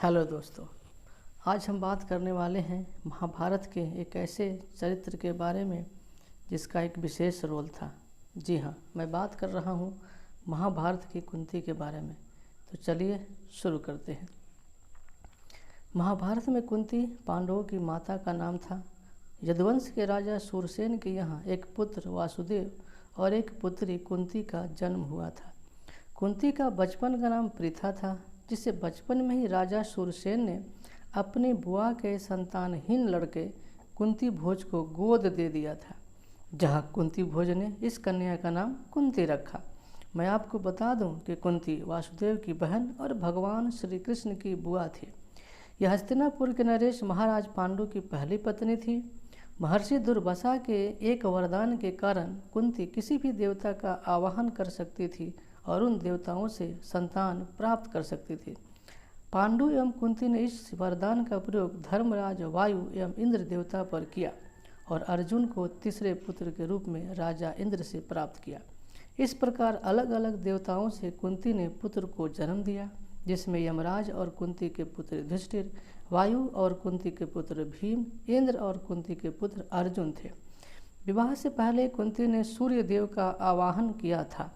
Hello दोस्तों, आज हम बात करने वाले हैं महाभारत के एक ऐसे चरित्र के बारे में जिसका एक विशेष रोल था। जी हाँ, मैं बात कर रहा हूँ महाभारत की कुंती के बारे में। तो चलिए शुरू करते हैं। महाभारत में कुंती पांडवों की माता का नाम था। यदुवंश के राजा सूरसेन के यहाँ एक पुत्र वासुदेव और एक पुत्री कुंती का जन्म हुआ था। कुंती का बचपन का नाम पृथा था, जिसे बचपन में ही राजा सूरसेन ने अपनी बुआ के संतानहीन लड़के कुंती भोज को गोद दे दिया था, जहाँ कुंती भोज ने इस कन्या का नाम कुंती रखा। मैं आपको बता दूं कि कुंती वासुदेव की बहन और भगवान श्री कृष्ण की बुआ थी। यह हस्तिनापुर के नरेश महाराज पांडु की पहली पत्नी थी। महर्षि दुर्वासा के एक वरदान के कारण कुंती किसी भी देवता का आवाहन कर सकती थी और उन देवताओं से संतान प्राप्त कर सकती थी। पांडु एवं कुंती ने इस वरदान का प्रयोग धर्मराज वायु एवं इंद्र देवता पर किया और अर्जुन को तीसरे पुत्र के रूप में राजा इंद्र से प्राप्त किया। इस प्रकार अलग अलग देवताओं से कुंती ने पुत्र को जन्म दिया, जिसमें यमराज और कुंती के पुत्र युधिष्ठिर, वायु और कुंती के पुत्र भीम, इंद्र और कुंती के पुत्र अर्जुन थे। विवाह से पहले कुंती ने सूर्य देव का आवाहन किया था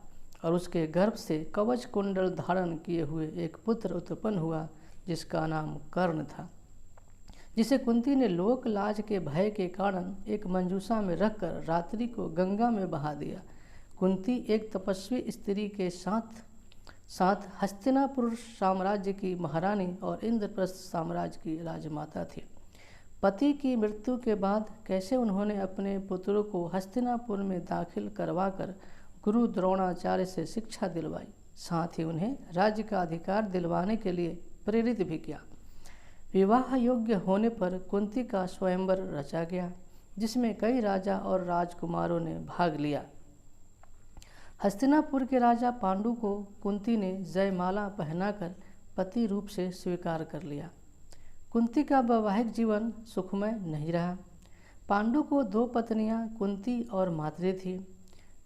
और उसके गर्भ से कवच कुंडल धारण किए हुए एक पुत्र उत्पन्न हुआ, जिसका नाम कर्ण था, जिसे कुंती ने लोक लाज के भय के कारण एक मंजूषा में रखकर रात्रि को गंगा में बहा दिया। कुंती एक तपस्वी स्त्री के साथ साथ हस्तिनापुर साम्राज्य की महारानी और इंद्रप्रस्थ साम्राज्य की राजमाता थी। पति की मृत्यु के बाद कैसे उन्होंने अपने पुत्रों को हस्तिनापुर में दाखिल करवाकर गुरु द्रोणाचार्य से शिक्षा दिलवाई, साथ ही उन्हें राज्य का अधिकार दिलवाने के लिए प्रेरित भी किया। विवाह योग्य होने पर कुंती का स्वयंवर रचा गया, जिसमें कई राजा और राजकुमारों ने भाग लिया। हस्तिनापुर के राजा पांडु को कुंती ने जयमाला पहनाकर पति रूप से स्वीकार कर लिया। कुंती का वैवाहिक जीवन सुखमय नहीं रहा। पांडु को दो पत्नियां कुंती और माद्री थी।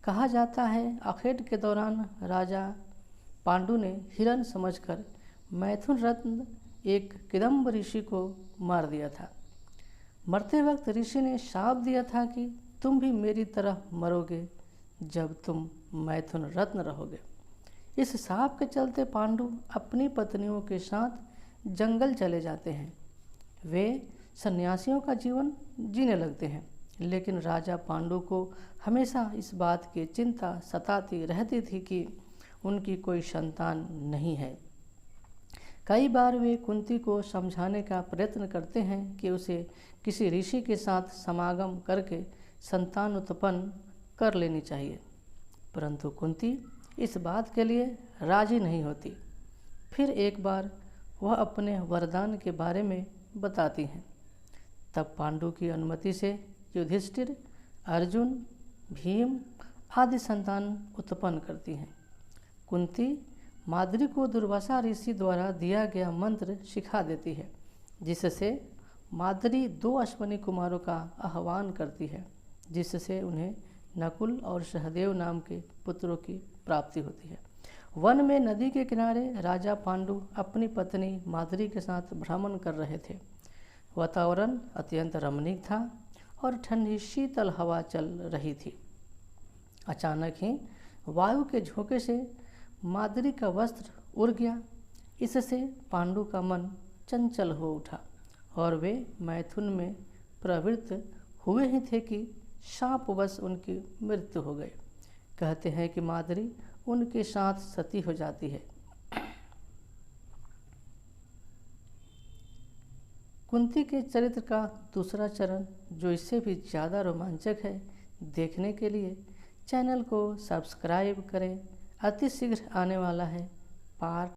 कहा जाता है आखेट के दौरान राजा पांडु ने हिरण समझकर मैथुन रत्न एक किदम्ब ऋषि को मार दिया था। मरते वक्त ऋषि ने शाप दिया था कि तुम भी मेरी तरह मरोगे जब तुम मैथुन रत्न रहोगे। इस शाप के चलते पांडु अपनी पत्नियों के साथ जंगल चले जाते हैं। वे सन्यासियों का जीवन जीने लगते हैं, लेकिन राजा पांडु को हमेशा इस बात की चिंता सताती रहती थी कि उनकी कोई संतान नहीं है। कई बार वे कुंती को समझाने का प्रयत्न करते हैं कि उसे किसी ऋषि के साथ समागम करके संतान उत्पन्न कर लेनी चाहिए, परंतु कुंती इस बात के लिए राजी नहीं होती। फिर एक बार वह अपने वरदान के बारे में बताती हैं। तब पांडु की अनुमति से युधिष्ठिर, अर्जुन, भीम आदि संतान उत्पन्न करती हैं। कुंती माद्री को दुर्वासा ऋषि द्वारा दिया गया मंत्र सिखा देती है, जिससे माद्री दो अश्विनी कुमारों का आह्वान करती है, जिससे उन्हें नकुल और सहदेव नाम के पुत्रों की प्राप्ति होती है। वन में नदी के किनारे राजा पांडु अपनी पत्नी माद्री के साथ भ्रमण कर रहे थे। वातावरण अत्यंत रमणीक था और ठंडी शीतल हवा चल रही थी। अचानक ही वायु के झोंके से माद्री का वस्त्र उड़ गया। इससे पांडु का मन चंचल हो उठा और वे मैथुन में प्रवृत्त हुए ही थे कि शापवश उनकी मृत्यु हो गई। कहते हैं कि माद्री उनके साथ सती हो जाती है। कुंती के चरित्र का दूसरा चरण, जो इससे भी ज़्यादा रोमांचक है, देखने के लिए चैनल को सब्सक्राइब करें। अति शीघ्र आने वाला है पार्ट